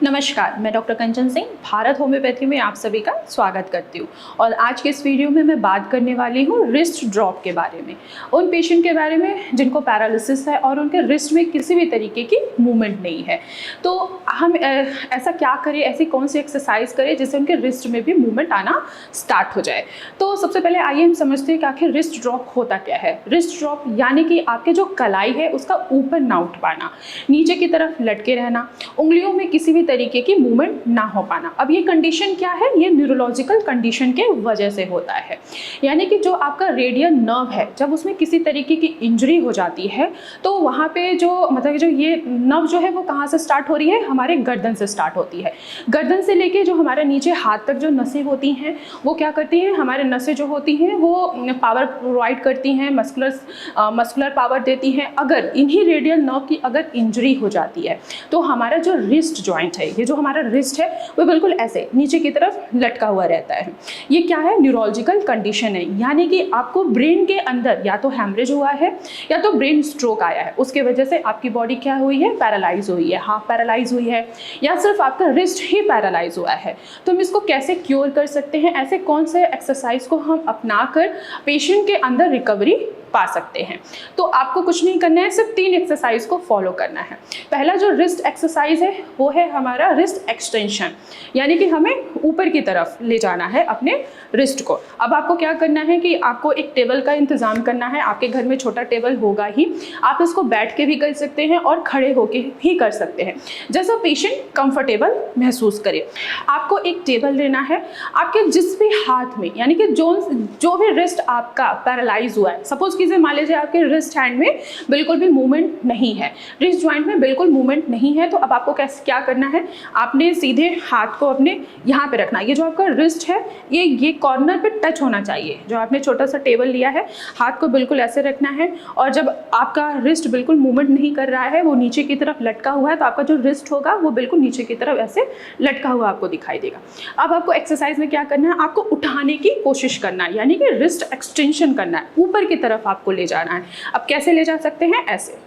नमस्कार, मैं डॉक्टर कंचन सिंह भारत होम्योपैथी में आप सभी का स्वागत करती हूँ। और आज के इस वीडियो में मैं बात करने वाली हूँ रिस्ट ड्रॉप के बारे में, उन पेशेंट के बारे में जिनको पैरालिसिस है और उनके रिस्ट में किसी भी तरीके की मूवमेंट नहीं है। तो हम ऐसा क्या करें, ऐसी कौन सी एक्सरसाइज करें जिससे उनके रिस्ट में भी मूवमेंट आना स्टार्ट हो जाए। तो सबसे पहले आइए हम समझते हैं कि आखिर रिस्ट ड्रॉप होता क्या है। रिस्ट ड्रॉप यानी कि आपके जो कलाई है उसका ऊपर ना उठ पाना, नीचे की तरफ लटके रहना, उंगलियों में किसी भी तरीके की मूवमेंट ना हो पाना। अब ये कंडीशन क्या है, ये न्यूरोलॉजिकल कंडीशन के वजह से होता है। यानी कि जो आपका रेडियल नर्व है, जब उसमें किसी तरीके की इंजरी हो जाती है तो वहाँ पे जो ये नर्व जो है वो कहाँ से स्टार्ट हो रही है, हमारे गर्दन से स्टार्ट होती है। गर्दन से लेके जो हमारे नीचे हाथ तक जो नसें होती हैं वो क्या करती हैं, हमारे नसें जो होती हैं वो पावर प्रोवाइड करती हैं, मस्कुलर पावर देती हैं। अगर इन्हीं रेडियल नर्व की अगर इंजरी हो जाती है तो हमारा जो रिस्ट जॉइंट है, ये जो हमारा रिस्ट है वो बिल्कुल ऐसे नीचे की तरफ लटका हुआ रहता है। ये क्या है, न्यूरोलॉजिकल कंडीशन है। यानी कि आपको ब्रेन के अंदर या तो हैमरेज हुआ है या तो ब्रेन स्ट्रोक आया है, उसके वजह से आपकी बॉडी क्या हुई है, पैरालाइज हुई है, हाफ पैरालाइज हुई है, या सिर्फ आपका रिस्ट ही पैरालाइज हुआ है। तो हम इसको कैसे क्योर कर सकते हैं, ऐसे कौन से एक्सरसाइज को हम अपना कर पेशेंट के अंदर रिकवरी पा सकते हैं। तो आपको कुछ नहीं करना है, सिर्फ 3 एक्सरसाइज को फॉलो करना है। पहला जो रिस्ट एक्सरसाइज है वो है हमारा रिस्ट एक्सटेंशन, यानी कि हमें ऊपर की तरफ ले जाना है अपने रिस्ट को। अब आपको क्या करना है कि आपको एक टेबल का इंतजाम करना है। आपके घर में छोटा टेबल होगा ही, आप इसको बैठ के भी कर सकते हैं और खड़े होके भी कर सकते हैं, जैसा पेशेंट कंफर्टेबल महसूस करे। आपको एक टेबल लेना है, आपके जिस भी हाथ में, यानी कि जो भी रिस्ट आपका पैरालाइज हुआ है, सपोज कीजिए मान लीजिए आपके रिस्ट हैंड में बिल्कुल भी मूवमेंट नहीं है, रिस्ट जॉइंट में बिल्कुल मूवमेंट नहीं है, तो अब आपको क्या करना है, आपने सीधे हाथ को अपने यहाँ पे रखना। ये जो आपका रिस्ट है ये कॉर्नर पे टच होना चाहिए। जो आपने छोटा सा टेबल लिया है, हाथ को बिल्कुल ऐसे रखना है, और जब आपका रिस्ट बिल्कुल मूवमेंट नहीं कर रहा है, वो नीचे की तरफ लटका हुआ है, तो आपका जो रिस्ट होगा वो बिल्कुल नीचे की तरफ ऐसे लटका हुआ आपको दिखाई देगा। अब आपको एक्सरसाइज में क्या करना है, आपको उठाने की कोशिश करना है, यानी कि रिस्ट एक्सटेंशन करना है, ऊपर की तरफ आपको ले जाना है। अब कैसे ले जा सकते हैं, ऐसे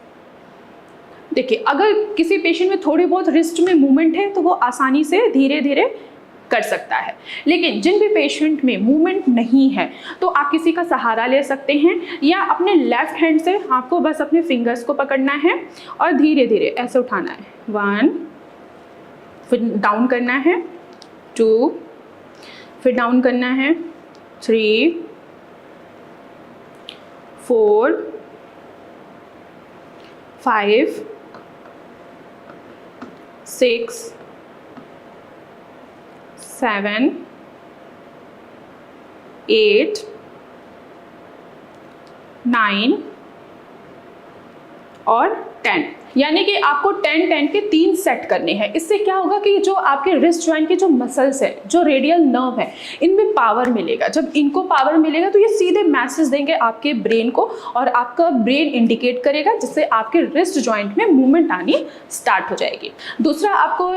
देखिए, अगर किसी पेशेंट में थोड़ी बहुत रिस्ट में मूवमेंट है तो वो आसानी से धीरे धीरे कर सकता है। लेकिन जिन भी पेशेंट में मूवमेंट नहीं है तो आप किसी का सहारा ले सकते हैं, या अपने लेफ्ट हैंड से आपको बस अपने फिंगर्स को पकड़ना है और धीरे धीरे ऐसे उठाना है। 1, फिर डाउन करना है, 2, फिर डाउन करना है, 3, 4, 5, 6, 7, 8, 9 और 10। यानी कि आपको 10-10 के 3 सेट करने हैं। इससे क्या होगा कि जो आपके रिस्ट जॉइंट के जो मसल्स है, जो रेडियल नर्व है, इनमें पावर मिलेगा। जब इनको पावर मिलेगा तो ये सीधे मैसेज देंगे आपके ब्रेन को, और आपका ब्रेन इंडिकेट करेगा, जिससे आपके रिस्ट जॉइंट में मूवमेंट आनी स्टार्ट हो जाएगी। दूसरा आपको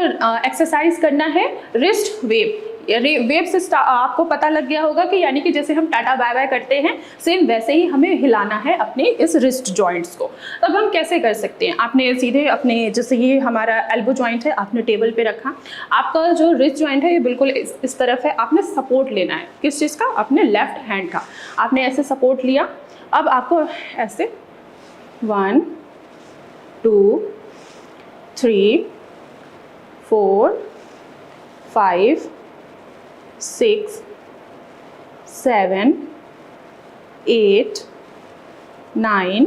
एक्सरसाइज करना है रिस्ट वेव। वेव से आपको पता लग गया होगा कि यानी कि जैसे हम टाटा बाय बाय करते हैं, सेम वैसे ही हमें हिलाना है अपने इस रिस्ट जॉइंट्स को। तब हम कैसे कर सकते हैं, आपने सीधे अपने, जैसे ये हमारा एल्बो जॉइंट है, आपने टेबल पे रखा, आपका जो रिस्ट जॉइंट है ये बिल्कुल इस तरफ है, आपने सपोर्ट लेना है किस चीज़ का, अपने लेफ्ट हैंड का। आपने ऐसे सपोर्ट लिया, अब आपको ऐसे 1, 2, 3, 4, 5, 6, 7, 8, 9,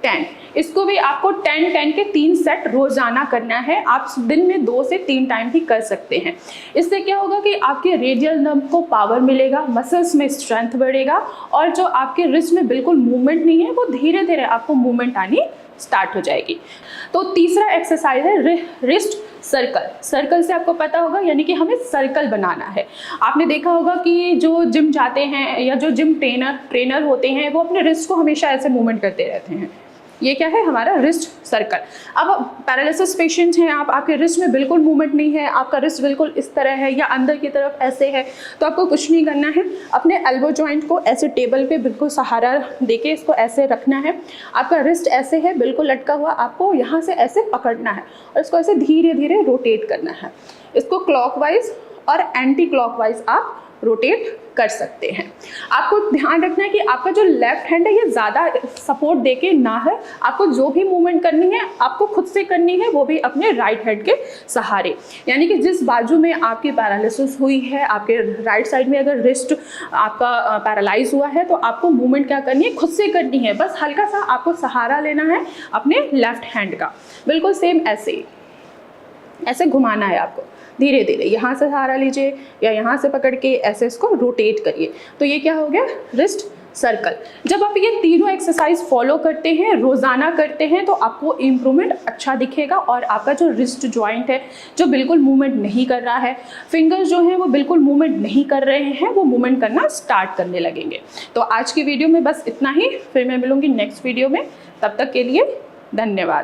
10। इसको भी आपको 10-10 के 3 सेट रोजाना करना है। आप दिन में 2 से 3 टाइम भी कर सकते हैं। इससे क्या होगा कि आपके रेडियल नर्व को पावर मिलेगा, मसल्स में स्ट्रेंथ बढ़ेगा, और जो आपके रिस्ट में बिल्कुल मूवमेंट नहीं है वो धीरे धीरे आपको मूवमेंट आनी स्टार्ट हो जाएगी। तो तीसरा एक्सरसाइज है रिस्ट सर्कल से आपको पता होगा, यानी कि हमें सर्कल बनाना है। आपने देखा होगा कि जो जिम जाते हैं या जो जिम ट्रेनर होते हैं वो अपने रिस्ट को हमेशा ऐसे मूवमेंट करते रहते हैं, ये क्या है हमारा रिस्ट सर्कल। अब पैरालिसिस पेशेंट हैं आप, आपके रिस्ट में बिल्कुल मूवमेंट नहीं है, आपका रिस्ट बिल्कुल इस तरह है या अंदर की तरफ ऐसे है, तो आपको कुछ नहीं करना है, अपने एल्बो जॉइंट को ऐसे टेबल पे बिल्कुल सहारा देके इसको ऐसे रखना है। आपका रिस्ट ऐसे है बिल्कुल लटका हुआ, आपको यहाँ से ऐसे पकड़ना है और इसको ऐसे धीरे धीरे रोटेट करना है। इसको क्लॉकवाइज और एंटी क्लॉकवाइज आप रोटेट कर सकते हैं। आपको ध्यान रखना है कि आपका जो लेफ्ट हैंड है ये ज़्यादा सपोर्ट देके ना है, आपको जो भी मूवमेंट करनी है आपको खुद से करनी है, वो भी अपने राइट हैंड के सहारे। यानी कि जिस बाजू में आपकी पैरालिसिस हुई है, आपके राइट साइड में अगर रिस्ट आपका पैरालाइज हुआ है, तो आपको मूवमेंट क्या करनी है, खुद से करनी है। बस हल्का सा आपको सहारा लेना है अपने लेफ्ट हैंड का, बिल्कुल सेम ऐसे ऐसे घुमाना है आपको धीरे धीरे, यहाँ से सहारा लीजिए या यहाँ से पकड़ के ऐसे इसको रोटेट करिए। तो ये क्या हो गया, रिस्ट सर्कल। जब आप ये तीनों एक्सरसाइज फॉलो करते हैं, रोज़ाना करते हैं, तो आपको इम्प्रूवमेंट अच्छा दिखेगा और आपका जो रिस्ट जॉइंट है जो बिल्कुल मूवमेंट नहीं कर रहा है, फिंगर्स जो हैं वो बिल्कुल मूवमेंट नहीं कर रहे हैं, वो मूवमेंट करना स्टार्ट करने लगेंगे। तो आज की वीडियो में बस इतना ही, फिर मैं मिलूँगी नेक्स्ट वीडियो में। तब तक के लिए धन्यवाद।